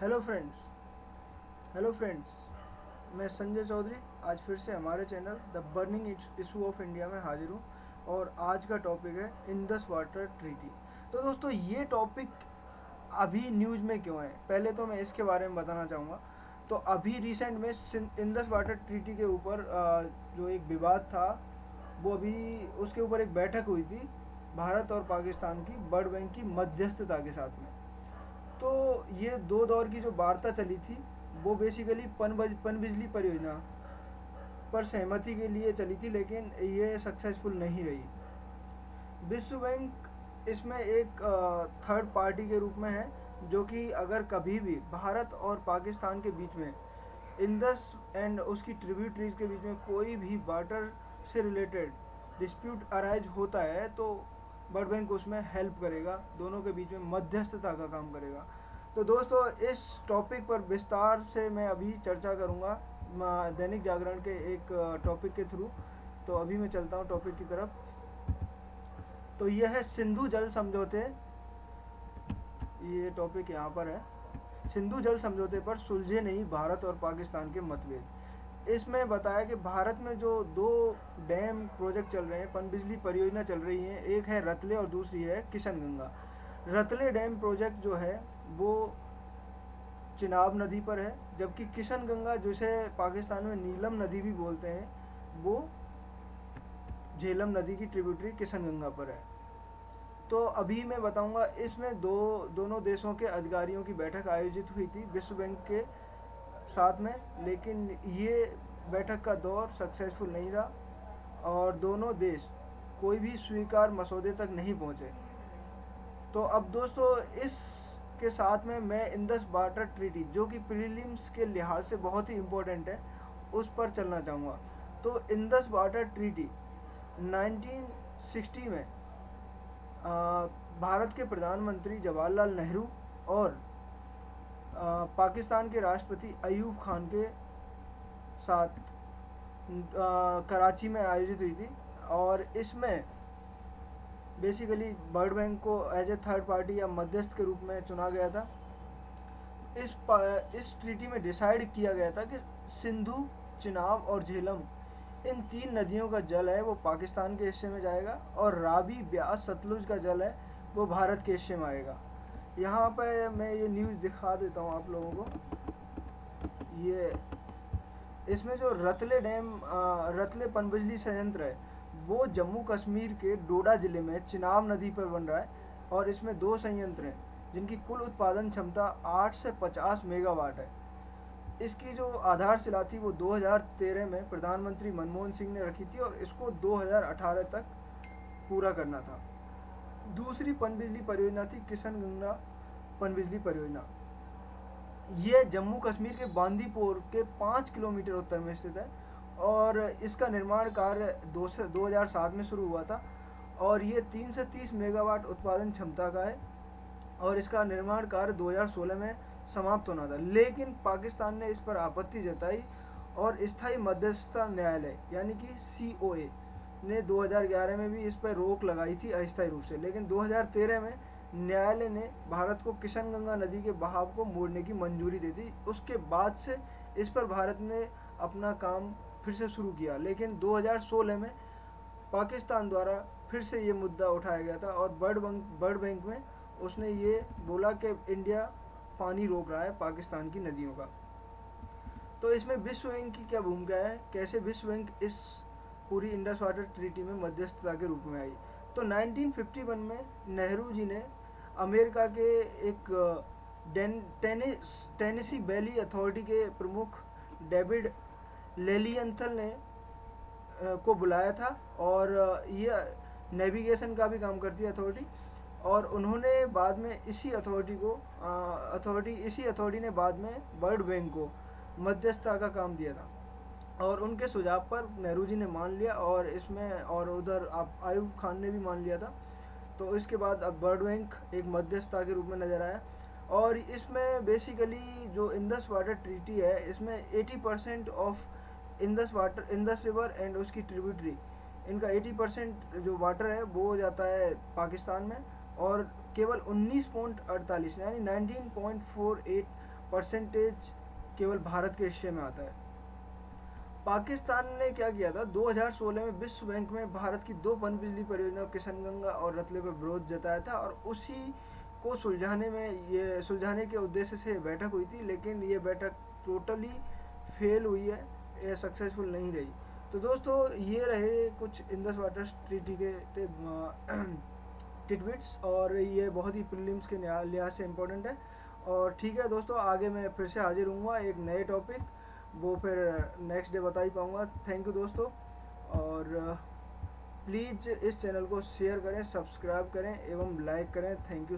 Hello friends. Hello friends, मैं संजय चौधरी आज फिर से हमारे channel the burning issue of India में हाजिर हूँ। और आज का टॉपिक है इंडस वाटर ट्रीटी। तो दोस्तों, ये टॉपिक अभी न्यूज़ में क्यों है, पहले तो मैं इसके बारे में बताना चाहूँगा। तो अभी रिसेंट में इंडस वाटर ट्रीटी के ऊपर जो एक विवाद था, वो अभी उसके ऊपर एक बैठक हुई थी भारत और पाकिस्तान की वर्ल्ड बैंक की मध्यस्थता के साथ में। तो ये दो दौर की जो वार्ता चली थी, वो बेसिकली पनबिजली परियोजना पर सहमति के लिए चली थी, लेकिन ये सक्सेसफुल नहीं रही। विश्व बैंक इसमें एक थर्ड पार्टी के रूप में है, जो कि अगर कभी भी भारत और पाकिस्तान के बीच में इंडस एंड उसकी ट्रिब्यूटरीज के बीच में कोई भी वाटर से रिलेटेड डिस्प्यूट अराइज होता है, तो वर्ल्ड बैंक उसमें हेल्प करेगा, दोनों के बीच में मध्यस्थता का काम करेगा। तो दोस्तों, इस टॉपिक पर विस्तार से मैं अभी चर्चा करूंगा दैनिक जागरण के एक टॉपिक के थ्रू। तो अभी मैं चलता हूँ टॉपिक की तरफ। तो यह है सिंधु जल समझौते। ये टॉपिक यहाँ पर है, सिंधु जल समझौते पर सुलझे नहीं भारत और पाकिस्तान के मतभेद। इसमें बताया कि भारत में जो दो डैम प्रोजेक्ट चल रहे हैं, पनबिजली परियोजना चल रही है, एक है रतले और दूसरी है किशनगंगा। रतले डैम प्रोजेक्ट जो है वो चिनाब नदी पर है, जबकि किशनगंगा, जिसे पाकिस्तान में नीलम नदी भी बोलते हैं, वो झेलम नदी की ट्रिब्यूटरी किशनगंगा पर है। तो अभी मैं बताऊंगा, इसमें दोनों देशों के अधिकारियों की बैठक आयोजित हुई थी विश्व बैंक के साथ में, लेकिन ये बैठक का दौर सक्सेसफुल नहीं रहा और दोनों देश कोई भी स्वीकार मसौदे तक नहीं पहुंचे। तो अब दोस्तों, इस के साथ में मैं इंडस वाटर ट्रीटी, जो कि प्रीलिम्स के लिहाज से बहुत ही इम्पोर्टेंट है, उस पर चलना चाहूँगा। तो इंडस वाटर ट्रीटी 1960 में भारत के प्रधानमंत्री जवाहरलाल नेहरू और पाकिस्तान के राष्ट्रपति अयूब खान के साथ कराची में आयोजित हुई थी। और इसमें बेसिकली वर्ल्ड बैंक को एज ए थर्ड पार्टी या मध्यस्थ के रूप में चुना गया था। इस ट्रीटी में डिसाइड किया गया था कि सिंधु, चिनाब और झेलम, इन तीन नदियों का जल है वो पाकिस्तान के हिस्से में जाएगा, और रावी, ब्यास, सतलुज का जल है वो भारत के हिस्से में आएगा। यहाँ पे मैं ये न्यूज़ दिखा देता हूँ आप लोगों को। ये इसमें जो रतले पनबिजली संयंत्र है, वो जम्मू कश्मीर के डोडा जिले में चिनाब नदी पर बन रहा है। और इसमें दो संयंत्र हैं जिनकी कुल उत्पादन क्षमता 8 से 50 मेगावाट है। इसकी जो आधारशिला थी वो 2013 में प्रधानमंत्री मनमोहन सिंह ने रखी थी, और इसको 2018 तक पूरा करना था। दूसरी पनबिजली परियोजना थी किशनगंगा पनबिजली परियोजना। ये जम्मू कश्मीर के बांदीपुर के 5 किलोमीटर उत्तर में स्थित है, और इसका निर्माण कार्य 2007 में शुरू हुआ था, और ये 3 से 30 मेगावाट उत्पादन क्षमता का है, और इसका निर्माण कार्य 2016 में समाप्त होना था। लेकिन पाकिस्तान ने इस पर आपत्ति जताई, और स्थायी मध्यस्थता न्यायालय यानी कि COA ने 2011 में भी इस पर रोक लगाई थी अस्थायी रूप से। लेकिन 2013 में न्यायालय ने भारत को किशनगंगा नदी के बहाव को मोड़ने की मंजूरी दे दी। उसके बाद से इस पर भारत ने अपना काम फिर से शुरू किया, लेकिन 2016 में पाकिस्तान द्वारा फिर से ये मुद्दा उठाया गया था, और वर्ल्ड बैंक में उसने ये बोला कि इंडिया पानी रोक रहा है पाकिस्तान की नदियों का। तो इसमें विश्व बैंक की क्या भूमिका है, कैसे विश्व बैंक इस पूरी इंडस वाटर ट्रीटी में मध्यस्थता के रूप में आई। तो 1951 में नेहरू जी ने अमेरिका के एक टेनेसी वैली अथॉरिटी के प्रमुख डेविड लेलियंथल ने को बुलाया था, और ये नेविगेशन का भी काम करती है अथॉरिटी। और उन्होंने बाद में इसी अथॉरिटी ने बाद में वर्ल्ड बैंक को मध्यस्थता का काम दिया था, और उनके सुझाव पर नेहरू जी ने मान लिया, और इसमें और उधर आयूब खान ने भी मान लिया था। तो इसके बाद अब वर्ल्ड बैंक एक मध्यस्थता के रूप में नज़र आया। और इसमें बेसिकली जो इंडस वाटर ट्रीटी है, इसमें 80% ऑफ इंडस रिवर एंड उसकी ट्रिब्यूटरी, इनका 80% जो वाटर है वो जाता है पाकिस्तान में, और केवल 19.48 यानी 19.48 परसेंटेज केवल भारत के हिस्से में आता है। पाकिस्तान ने क्या किया था, 2016 में विश्व बैंक में भारत की 2 पनबिजली परियोजनाओं किशनगंगा और रतले पर विरोध जताया था, और उसी को सुलझाने के उद्देश्य से बैठक हुई थी, लेकिन ये बैठक टोटली फेल हुई है, ये सक्सेसफुल नहीं रही। तो दोस्तों ये रहे कुछ इंडस वाटर ट्रीटी के टिटबिट्स, और ये बहुत ही प्रीलिम्स के लिहाज से इम्पोर्टेंट है। और ठीक है दोस्तों, आगे मैं फिर से हाजिर हूँगा एक नए टॉपिक, वो फिर नेक्स्ट डे बता ही पाऊँगा। थैंक यू दोस्तों, और प्लीज़ इस चैनल को शेयर करें, सब्सक्राइब करें एवं लाइक करें। Thank you.